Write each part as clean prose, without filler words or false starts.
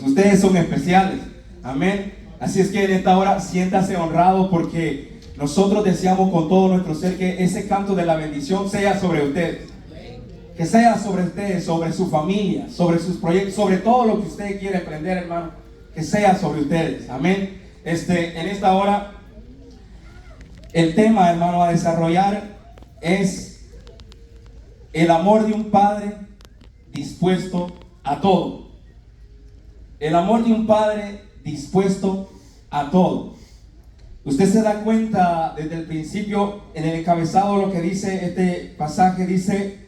Ustedes son especiales, amén. Así es que en esta hora siéntase honrado, porque nosotros deseamos con todo nuestro ser que ese canto de la bendición sea sobre ustedes, que sea sobre ustedes, sobre su familia, sobre sus proyectos, sobre todo lo que usted quiere emprender, hermano, que sea sobre ustedes, amén. En esta hora el tema, hermano, a desarrollar es el amor de un padre dispuesto a todo. El amor de un padre dispuesto a todo. Usted se da cuenta desde el principio, en el encabezado, lo que dice este pasaje. Dice: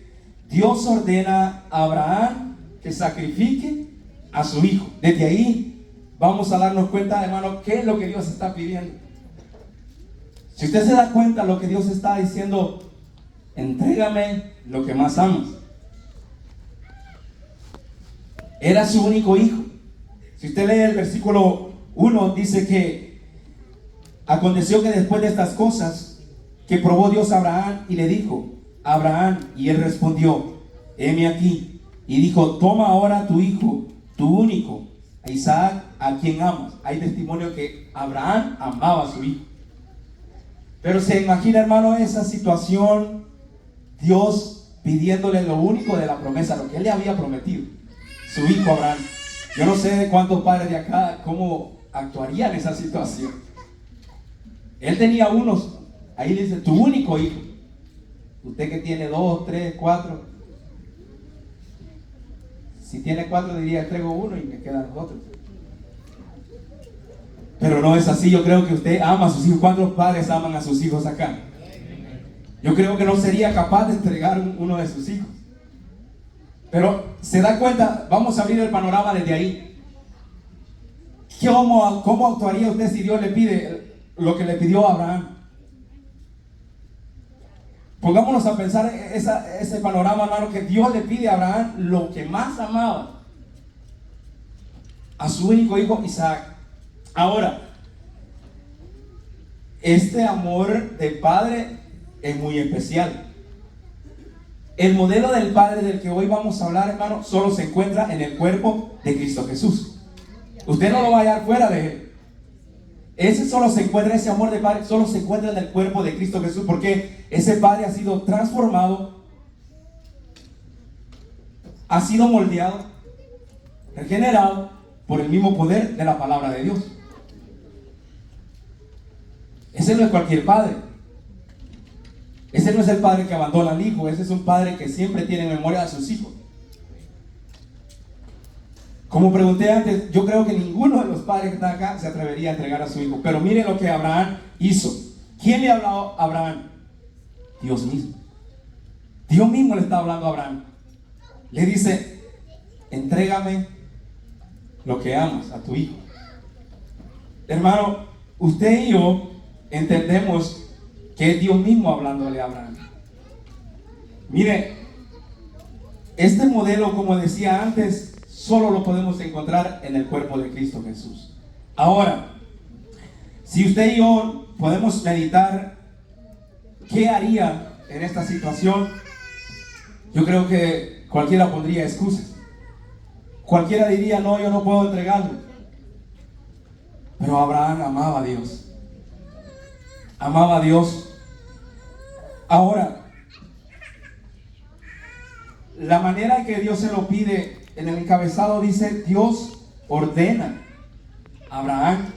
Dios ordena a Abraham que sacrifique a su hijo. Desde ahí vamos a darnos cuenta, hermano, qué es lo que Dios está pidiendo. Si usted se da cuenta, lo que Dios está diciendo: entrégame lo que más amas. Era su único hijo. Si usted lee el versículo 1, dice que aconteció que después de estas cosas, que probó Dios a Abraham y le dijo: Abraham, y él respondió: heme aquí. Y dijo: toma ahora tu hijo, tu único, a Isaac, a quien amas. Hay testimonio que Abraham amaba a su hijo. Pero se imagina, hermano, esa situación, Dios pidiéndole lo único de la promesa, lo que él le había prometido, su hijo Abraham. Yo no sé de cuántos padres de acá cómo actuarían en esa situación. Él tenía unos, ahí dice: tu único hijo. Usted que tiene 2, 3, 4. Si tiene 4 diría: entrego uno y me quedan los otros. Pero no es así. Yo creo que usted ama a sus hijos. ¿Cuántos padres aman a sus hijos acá? Yo creo que no sería capaz de entregar uno de sus hijos. Pero se da cuenta, vamos a abrir el panorama desde ahí. ¿Cómo actuaría usted si Dios le pide lo que le pidió a Abraham? Pongámonos a pensar ese panorama, hermano, que Dios le pide a Abraham lo que más amaba, a su único hijo Isaac. Ahora, este amor del padre es muy especial. El modelo del padre del que hoy vamos a hablar, hermano, solo se encuentra en el cuerpo de Cristo Jesús. Usted no lo va a hallar fuera de él. Ese amor de padre solo se encuentra en el cuerpo de Cristo Jesús, porque ese padre ha sido transformado, ha sido moldeado, regenerado por el mismo poder de la palabra de Dios. Ese no es cualquier padre. Ese no es el padre que abandona al hijo. Ese es un padre que siempre tiene memoria de sus hijos. Como pregunté antes, yo creo que ninguno de los padres que están acá se atrevería a entregar a su hijo. Pero mire lo que Abraham hizo. ¿Quién le habló a Abraham? Dios mismo. Dios mismo le está hablando a Abraham. Le dice: entrégame lo que amas, a tu hijo. Hermano, usted y yo entendemos que es Dios mismo hablándole a Abraham. Mire, este modelo, como decía antes, solo lo podemos encontrar en el cuerpo de Cristo Jesús. Ahora, si usted y yo podemos meditar qué haría en esta situación, yo creo que cualquiera pondría excusas. Cualquiera diría: no, yo no puedo entregarlo. Pero Abraham amaba a Dios. Amaba a Dios. Ahora, la manera en que Dios se lo pide, en el encabezado dice: Dios ordena a Abraham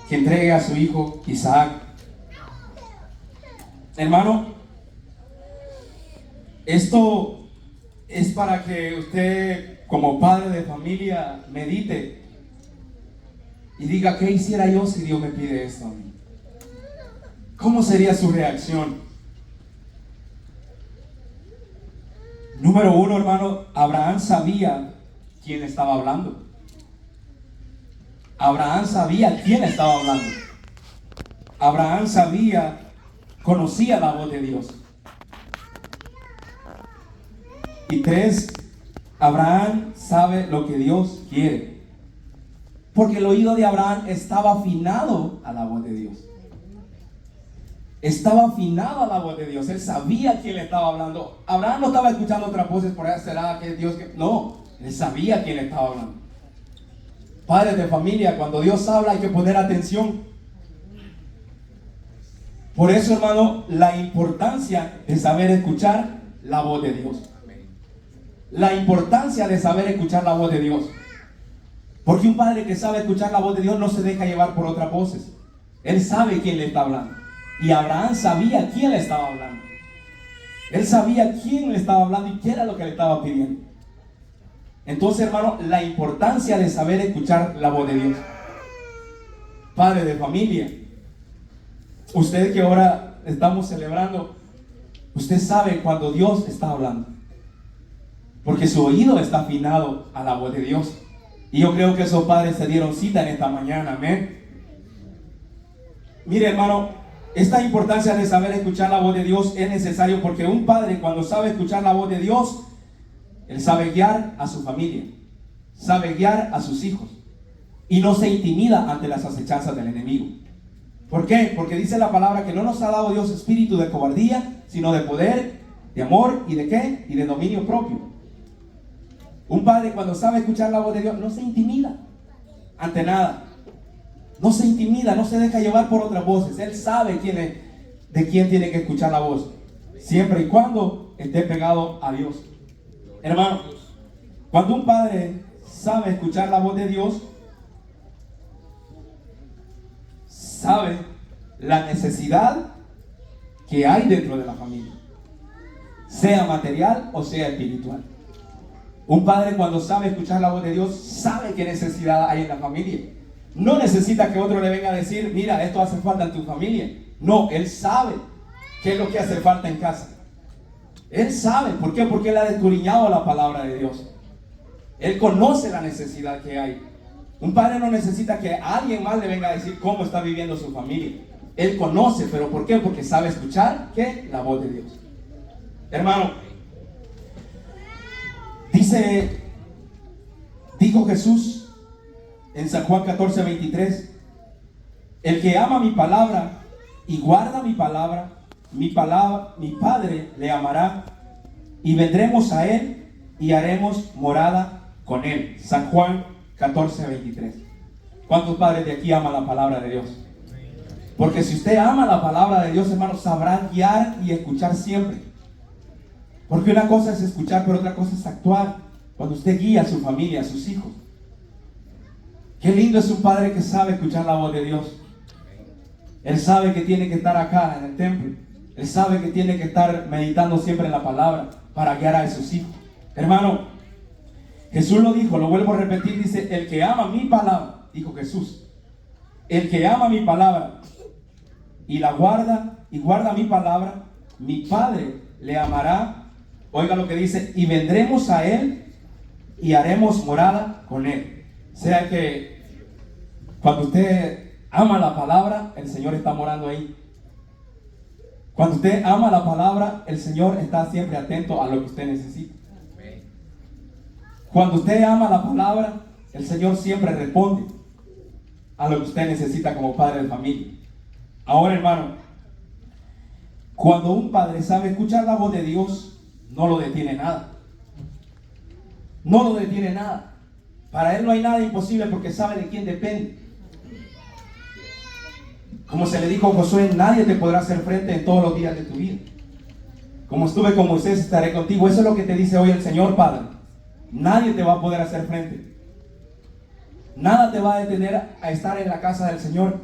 que entregue a su hijo Isaac. Hermano, esto es para que usted, como padre de familia, medite y diga: ¿qué hiciera yo si Dios me pide esto a mí? ¿Cómo sería su reacción? Número 1, hermano, Abraham sabía quién estaba hablando. Abraham sabía quién estaba hablando. Abraham conocía la voz de Dios. Y 3, Abraham sabe lo que Dios quiere, porque el oído de Abraham estaba afinado a la voz de Dios. Estaba afinado a la voz de Dios. Él sabía quién le estaba hablando. Abraham no estaba escuchando otras voces por ahí. ¿Será que Dios? No, él sabía quién le estaba hablando. Padres de familia, cuando Dios habla hay que poner atención. Por eso, hermano, la importancia de saber escuchar la voz de Dios. La importancia de saber escuchar la voz de Dios. Porque un padre que sabe escuchar la voz de Dios no se deja llevar por otras voces. Él sabe quién le está hablando. Y Abraham sabía quién le estaba hablando. Él sabía quién le estaba hablando y qué era lo que le estaba pidiendo. Entonces, hermano, la importancia de saber escuchar la voz de Dios. Padre de familia, usted que ahora estamos celebrando, usted sabe cuando Dios está hablando, porque su oído está afinado a la voz de Dios. Y yo creo que esos padres se dieron cita en esta mañana, amén. Mire, hermano, esta importancia de saber escuchar la voz de Dios es necesario, porque un padre, cuando sabe escuchar la voz de Dios, él sabe guiar a su familia, sabe guiar a sus hijos, y no se intimida ante las acechanzas del enemigo. ¿Por qué? Porque dice la palabra que no nos ha dado Dios espíritu de cobardía, sino de poder, de amor y de ¿qué? Y de dominio propio. Un padre, cuando sabe escuchar la voz de Dios, no se intimida ante nada. No se intimida, no se deja llevar por otras voces. Él sabe de quién tiene que escuchar la voz, siempre y cuando esté pegado a Dios. Hermano, cuando un padre sabe escuchar la voz de Dios, sabe la necesidad que hay dentro de la familia, sea material o sea espiritual. Un padre, cuando sabe escuchar la voz de Dios, sabe qué necesidad hay en la familia. No necesita que otro le venga a decir, mira, esto hace falta en tu familia. No, él sabe qué es lo que hace falta en casa. Él sabe. ¿Por qué? Porque él ha escudriñado la palabra de Dios. Él conoce la necesidad que hay. Un padre no necesita que alguien más le venga a decir cómo está viviendo su familia. Él conoce, pero ¿por qué? Porque sabe escuchar, ¿qué? La voz de Dios. Hermano, dijo Jesús en San Juan 14:23, el que ama mi palabra y guarda mi palabra, mi Padre le amará, y vendremos a él y haremos morada con él. San Juan 14:23. ¿Cuántos padres de aquí aman la palabra de Dios? Porque si usted ama la palabra de Dios, hermano, sabrá guiar y escuchar siempre. Porque una cosa es escuchar, pero otra cosa es actuar. Cuando usted guía a su familia, a sus hijos. Qué lindo es un padre que sabe escuchar la voz de Dios. Él sabe que tiene que estar acá en el templo. Él sabe que tiene que estar meditando siempre en la palabra para guiar a sus hijos. Hermano, Jesús lo dijo, lo vuelvo a repetir, dice, el que ama mi palabra, dijo Jesús, el que ama mi palabra y la guarda, y guarda mi palabra, mi Padre le amará. Oiga lo que dice, y vendremos a él y haremos morada con él. O sea que cuando usted ama la palabra, el Señor está morando ahí. Cuando usted ama la palabra, el Señor está siempre atento a lo que usted necesita. Cuando usted ama la palabra, el Señor siempre responde a lo que usted necesita como padre de familia. Ahora, hermano, cuando un padre sabe escuchar la voz de Dios, no lo detiene nada. No lo detiene nada. Para él no hay nada imposible porque sabe de quién depende. Como se le dijo a Josué, nadie te podrá hacer frente en todos los días de tu vida. Como estuve con Moisés, estaré contigo. Eso es lo que te dice hoy el Señor, Padre. Nadie te va a poder hacer frente. Nada te va a detener a estar en la casa del Señor.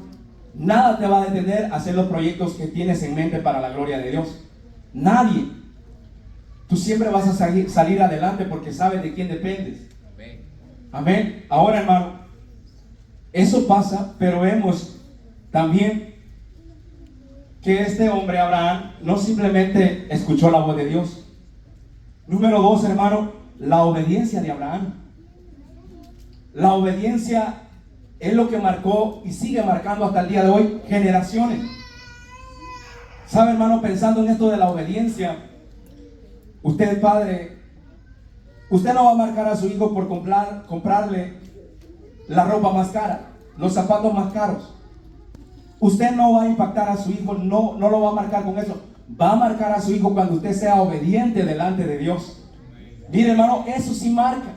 Nada te va a detener a hacer los proyectos que tienes en mente para la gloria de Dios. Nadie. Tú siempre vas a salir adelante porque sabes de quién dependes. Amén. Ahora, hermano, eso pasa, pero vemos también que este hombre Abraham no simplemente escuchó la voz de Dios. Número 2, hermano, la obediencia de Abraham. La obediencia es lo que marcó y sigue marcando hasta el día de hoy generaciones. ¿Sabe, hermano? Pensando en esto de la obediencia, usted, padre, usted no va a marcar a su hijo por comprarle la ropa más cara, los zapatos más caros. Usted no va a impactar a su hijo, no lo va a marcar con eso. Va a marcar a su hijo cuando usted sea obediente delante de Dios. Mire, hermano, eso sí marca.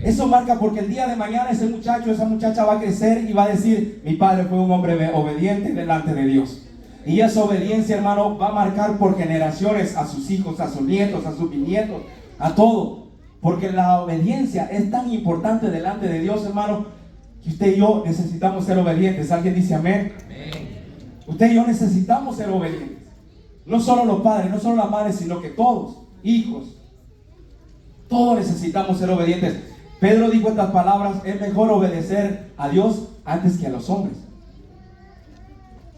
Eso marca porque el día de mañana ese muchacho, esa muchacha va a crecer y va a decir: mi padre fue un hombre obediente delante de Dios. Y esa obediencia, hermano, va a marcar por generaciones a sus hijos, a sus nietos, a sus bisnietos, a todo. Porque la obediencia es tan importante delante de Dios, hermano, que usted y yo necesitamos ser obedientes. ¿Alguien dice amén? Amén. Usted y yo necesitamos ser obedientes. No solo los padres, no solo las madres, sino que todos, hijos. Todos necesitamos ser obedientes. Pedro dijo estas palabras: es mejor obedecer a Dios antes que a los hombres.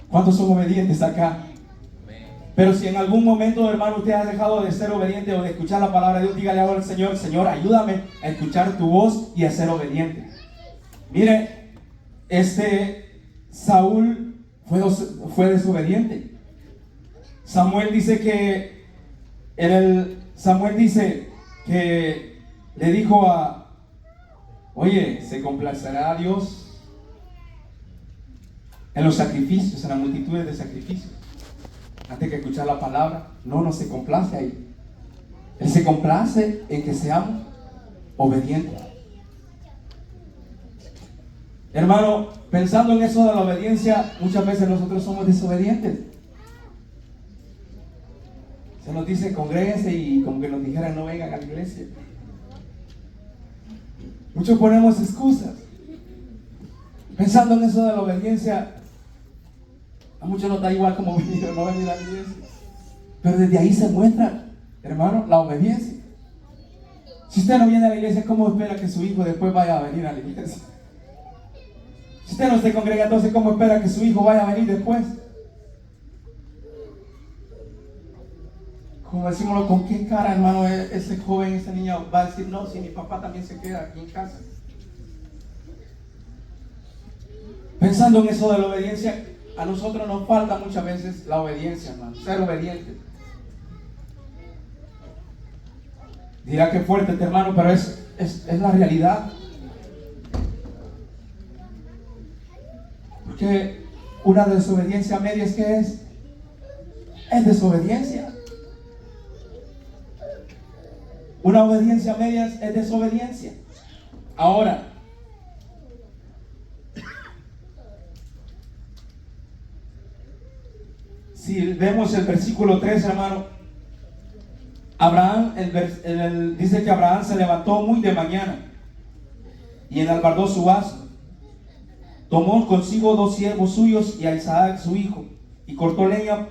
¿Cuántos son obedientes acá? Pero si en algún momento, hermano, usted ha dejado de ser obediente o de escuchar la palabra de Dios, dígale ahora al Señor: Señor, ayúdame a escuchar tu voz y a ser obediente. Mire, Saúl fue desobediente. Samuel dice que le dijo oye, ¿se complacerá a Dios en los sacrificios, en las multitudes de sacrificios, antes que escuchar la palabra? No se complace ahí. Él se complace en que seamos obedientes. Hermano, pensando en eso de la obediencia, muchas veces nosotros somos desobedientes. Se nos dice: congréguense, y como que nos dijeran: no vengan a la iglesia. Muchos ponemos excusas. Pensando en eso de la obediencia, a muchos nos da igual como venir o no venir a la iglesia. Pero desde ahí se muestra, hermano, la obediencia. Si usted no viene a la iglesia, ¿cómo espera que su hijo después vaya a venir a la iglesia? Si usted no se congrega, entonces ¿cómo espera que su hijo vaya a venir después? Como decimos, ¿con qué cara, hermano, ese joven, ese niño va a decir: no, si mi papá también se queda aquí en casa? Pensando en eso de la obediencia, a nosotros nos falta muchas veces la obediencia, hermano, ser obediente. Dirá que fuerte este hermano, pero es la realidad. Porque una desobediencia media, ¿qué es? Es desobediencia. Una obediencia a medias es desobediencia. Ahora, si vemos el versículo 3, hermano, Abraham, dice que Abraham se levantó muy de mañana y enalbardó su asno. Tomó consigo 2 siervos suyos y a Isaac su hijo, y cortó leña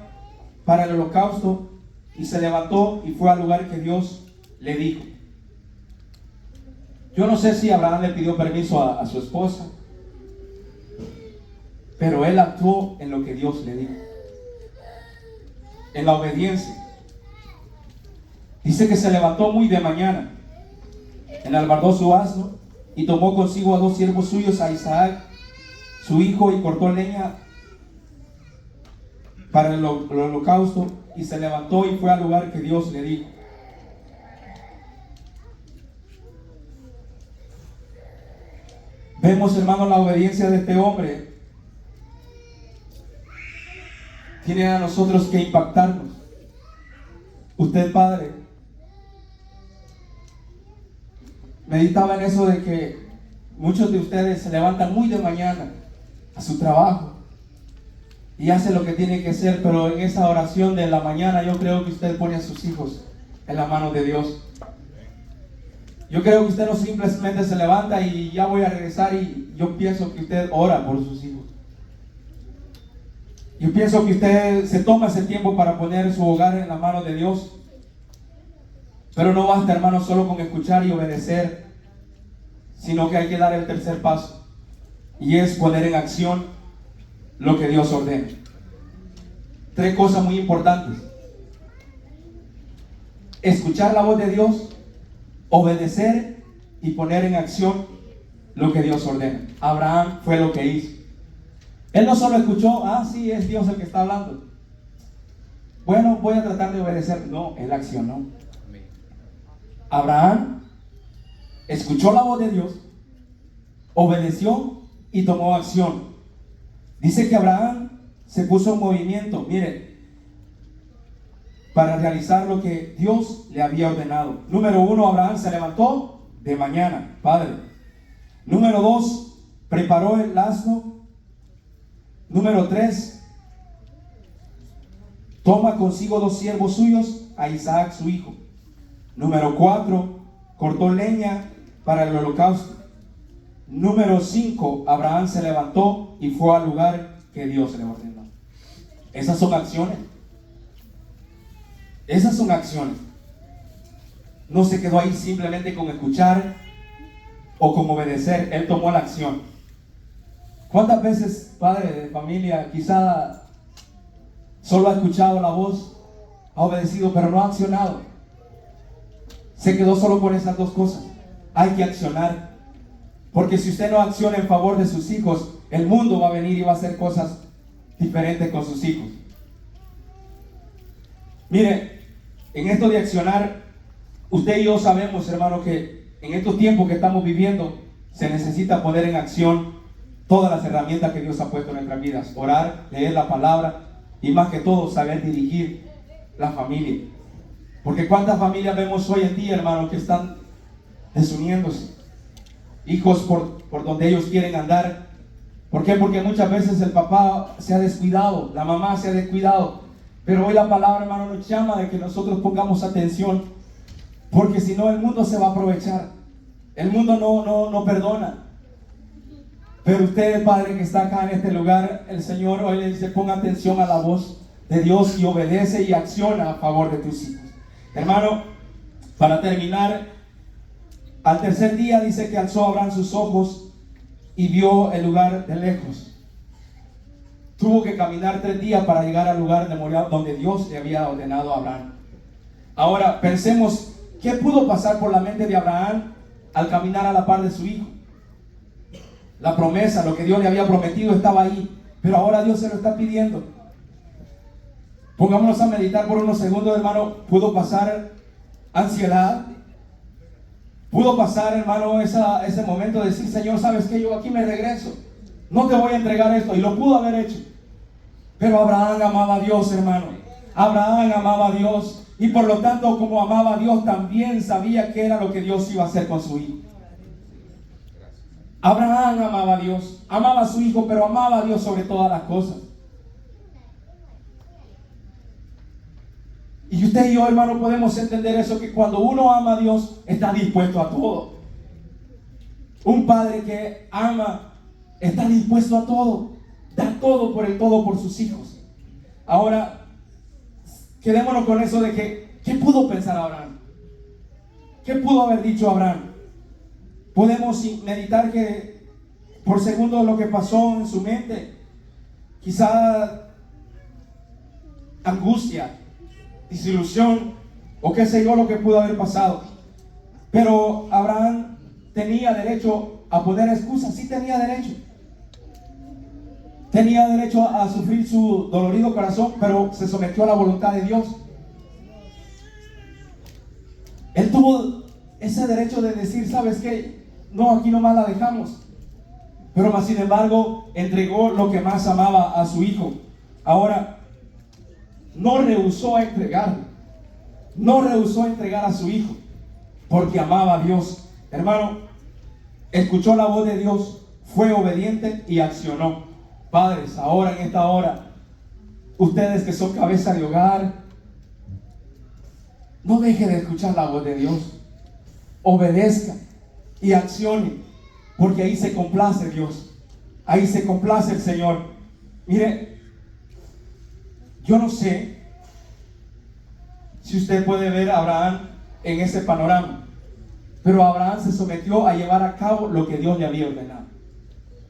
para el holocausto, y se levantó y fue al lugar que Dios le dijo. Yo no sé si Abraham le pidió permiso a su esposa, pero él actuó en lo que Dios le dijo, en la obediencia. Dice que se levantó muy de mañana, enalbardó su asno y tomó consigo a 2 siervos suyos, a Isaac su hijo, y cortó leña para el holocausto, y se levantó y fue al lugar que Dios le dijo. Vemos, hermanos, la obediencia de este hombre tiene a nosotros que impactarnos. Usted, padre, meditaba en eso de que muchos de ustedes se levantan muy de mañana a su trabajo y hacen lo que tienen que hacer, pero en esa oración de la mañana yo creo que usted pone a sus hijos en la mano de Dios. Yo creo que usted no simplemente se levanta y ya voy a regresar, y yo pienso que usted ora por sus hijos. Yo pienso que usted se toma ese tiempo para poner su hogar en la mano de Dios. Pero no basta, hermano, solo con escuchar y obedecer, sino que hay que dar el tercer paso, y es poner en acción lo que Dios ordena. 3 cosas muy importantes: escuchar la voz de Dios, obedecer y poner en acción lo que Dios ordena. Abraham fue lo que hizo. Él no solo escuchó: sí, es Dios el que está hablando, bueno, voy a tratar de obedecer. No, él accionó. Abraham escuchó la voz de Dios, obedeció y tomó acción. Dice que Abraham se puso en movimiento, mire, para realizar lo que Dios le había ordenado. Número 1, Abraham se levantó de mañana, Padre. Número 2, preparó el asno. Número 3, toma consigo 2 siervos suyos, a Isaac su hijo. Número 4, cortó leña para el holocausto. Número 5, Abraham se levantó y fue al lugar que Dios le ordenó. Esas son acciones. Esas son acciones. No se quedó ahí simplemente con escuchar o con obedecer. Él tomó la acción. ¿Cuántas veces, padre de familia, quizá solo ha escuchado la voz, ha obedecido, pero no ha accionado? Se quedó solo con esas 2 cosas. Hay que accionar. Porque si usted no acciona en favor de sus hijos, el mundo va a venir y va a hacer cosas diferentes con sus hijos. Mire, en esto de accionar, usted y yo sabemos, hermano, que en estos tiempos que estamos viviendo, se necesita poner en acción todas las herramientas que Dios ha puesto en nuestras vidas. Orar, leer la palabra y más que todo, saber dirigir la familia. Porque cuántas familias vemos hoy en día, hermano, que están desuniéndose. Hijos por donde ellos quieren andar. ¿Por qué? Porque muchas veces el papá se ha descuidado, la mamá se ha descuidado. Pero hoy la palabra, hermano, nos llama de que nosotros pongamos atención. Porque si no, el mundo se va a aprovechar. El mundo no perdona. Pero usted, Padre, que está acá en este lugar, el Señor hoy le dice: ponga atención a la voz de Dios y obedece y acciona a favor de tus hijos. Hermano, para terminar, al tercer día dice que alzó Abraham sus ojos y vio el lugar de lejos. Tuvo que caminar 3 días para llegar al lugar de Moriah, donde Dios le había ordenado a Abraham. Ahora, pensemos, ¿qué pudo pasar por la mente de Abraham al caminar a la par de su hijo? La promesa, lo que Dios le había prometido estaba ahí, pero ahora Dios se lo está pidiendo. Pongámonos a meditar por unos segundos, hermano. Pudo pasar ansiedad. Pudo pasar, hermano, ese momento de decir: Señor, ¿sabes qué? Yo aquí me regreso. No te voy a entregar esto. Y lo pudo haber hecho. Pero Abraham amaba a Dios, hermano. Abraham amaba a Dios. Y por lo tanto, como amaba a Dios, también sabía qué era lo que Dios iba a hacer con su hijo. Abraham amaba a Dios. Amaba a su hijo, pero amaba a Dios sobre todas las cosas. Y usted y yo, hermano, podemos entender eso, que cuando uno ama a Dios, está dispuesto a todo. Un padre que ama está dispuesto a todo. Da todo por el todo por sus hijos. Ahora, quedémonos con eso de que, ¿qué pudo pensar Abraham? ¿Qué pudo haber dicho Abraham? Podemos meditar que por segundos lo que pasó en su mente. Quizá angustia, desilusión o qué sé yo lo que pudo haber pasado. Pero Abraham tenía derecho a poner excusas. Sí tenía derecho. Tenía derecho a sufrir su dolorido corazón, pero se sometió a la voluntad de Dios. Él tuvo ese derecho de decir: ¿sabes qué? No, aquí nomás la dejamos. Pero más sin embargo, entregó lo que más amaba a su hijo. Ahora, no rehusó a entregarlo. No rehusó a entregar a su hijo, porque amaba a Dios. Hermano, escuchó la voz de Dios, fue obediente y accionó. Padres, ahora en esta hora, ustedes que son cabeza de hogar, no dejen de escuchar la voz de Dios. Obedezca y accione, porque ahí se complace Dios. Ahí se complace el Señor. Mire, yo no sé si usted puede ver a Abraham en ese panorama, pero Abraham se sometió a llevar a cabo lo que Dios le había ordenado.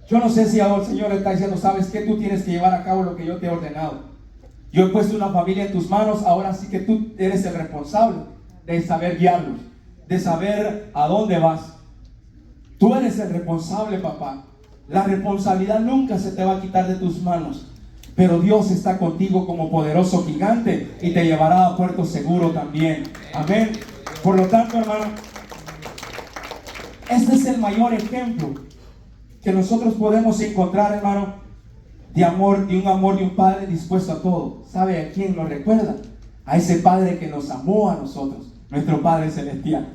Yo no sé si ahora el Señor le está diciendo: ¿sabes qué? Tú tienes que llevar a cabo lo que yo te he ordenado. Yo he puesto una familia en tus manos, ahora sí que tú eres el responsable de saber guiarlos, de saber a dónde vas. Tú eres el responsable, papá. La responsabilidad nunca se te va a quitar de tus manos, pero Dios está contigo como poderoso gigante y te llevará a puerto seguro también. Amén. Por lo tanto, hermano, este es el mayor ejemplo que nosotros podemos encontrar, hermano, de amor, de un padre dispuesto a todo. ¿Sabe a quién nos recuerda? A ese Padre que nos amó a nosotros, nuestro Padre Celestial.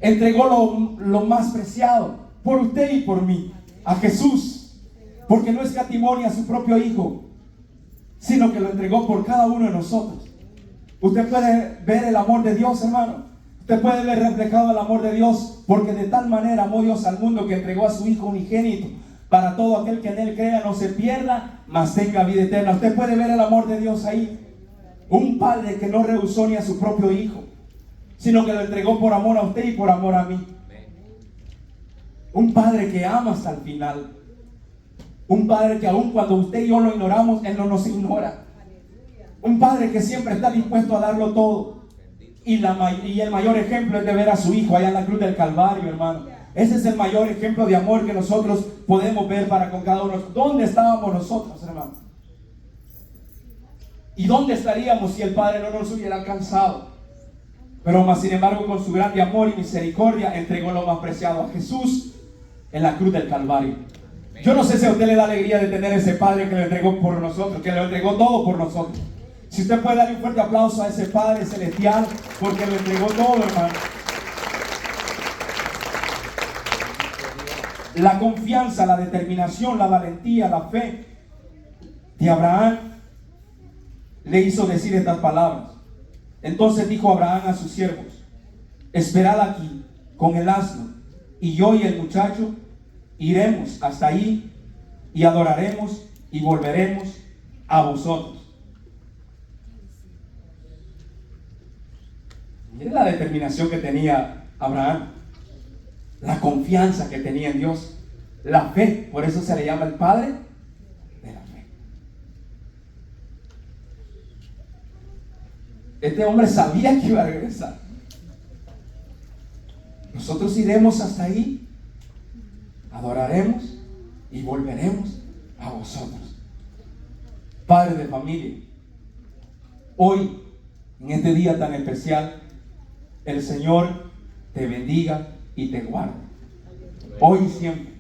entregó lo más preciado por usted y por mí, a Jesús, porque no escatimó ni a su propio Hijo, sino que lo entregó por cada uno de nosotros. Usted puede ver el amor de Dios, hermano. Usted puede ver reflejado el amor de Dios, porque de tal manera amó Dios al mundo que entregó a su Hijo unigénito, para todo aquel que en Él crea no se pierda, mas tenga vida eterna. Usted puede ver el amor de Dios ahí. Un Padre que no rehusó ni a su propio Hijo, sino que lo entregó por amor a usted y por amor a mí. Un Padre que ama hasta el final. Un Padre que aun cuando usted y yo lo ignoramos, Él no nos ignora. Un Padre que siempre está dispuesto a darlo todo. Y el mayor ejemplo es de ver a su Hijo allá en la cruz del Calvario, hermano. Ese es el mayor ejemplo de amor que nosotros podemos ver para con cada uno. ¿Dónde estábamos nosotros, hermano? ¿Y dónde estaríamos si el Padre no nos hubiera alcanzado? Pero más sin embargo, con su grande amor y misericordia, entregó lo más preciado a Jesús en la cruz del Calvario. Yo no sé si a usted le da alegría de tener ese Padre que lo entregó por nosotros, que lo entregó todo por nosotros. Si usted puede darle un fuerte aplauso a ese Padre celestial, porque lo entregó todo, hermano. La confianza, la determinación, la valentía, la fe de Abraham le hizo decir estas palabras. Entonces dijo Abraham a sus siervos: esperad aquí con el asno, y yo y el muchacho iremos hasta ahí y adoraremos y volveremos a vosotros. Miren la determinación que tenía Abraham, la confianza que tenía en Dios, la fe. Por eso se le llama el Padre de la fe. Este hombre sabía que iba a regresar. Nosotros iremos hasta ahí, adoraremos y volveremos a vosotros. Padre de familia, hoy, en este día tan especial, el Señor te bendiga y te guarde. Hoy y siempre.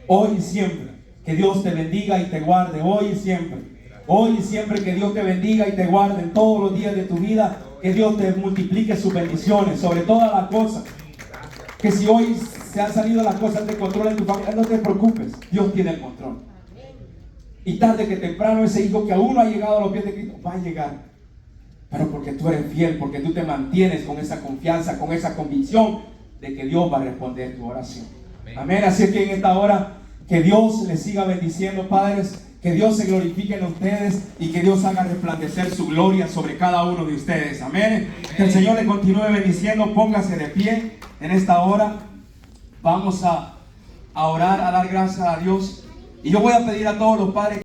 Hoy y siempre. Que Dios te bendiga y te guarde. Hoy y siempre. Hoy y siempre que Dios te bendiga y te guarde en todos los días de tu vida. Que Dios te multiplique sus bendiciones sobre todas las cosas. Que si hoy se han salido las cosas de control en tu familia, no te preocupes. Dios tiene el control. Y tarde que temprano ese hijo que aún no ha llegado a los pies de Cristo va a llegar. Pero porque tú eres fiel, porque tú te mantienes con esa confianza, con esa convicción de que Dios va a responder tu oración. Amén. Así es que en esta hora, que Dios les siga bendiciendo, padres. Que Dios se glorifique en ustedes y que Dios haga resplandecer su gloria sobre cada uno de ustedes. Amén. Que el Señor les continúe bendiciendo. Póngase de pie en esta hora. Vamos a orar, a dar gracias a Dios. Y yo voy a pedir a todos los padres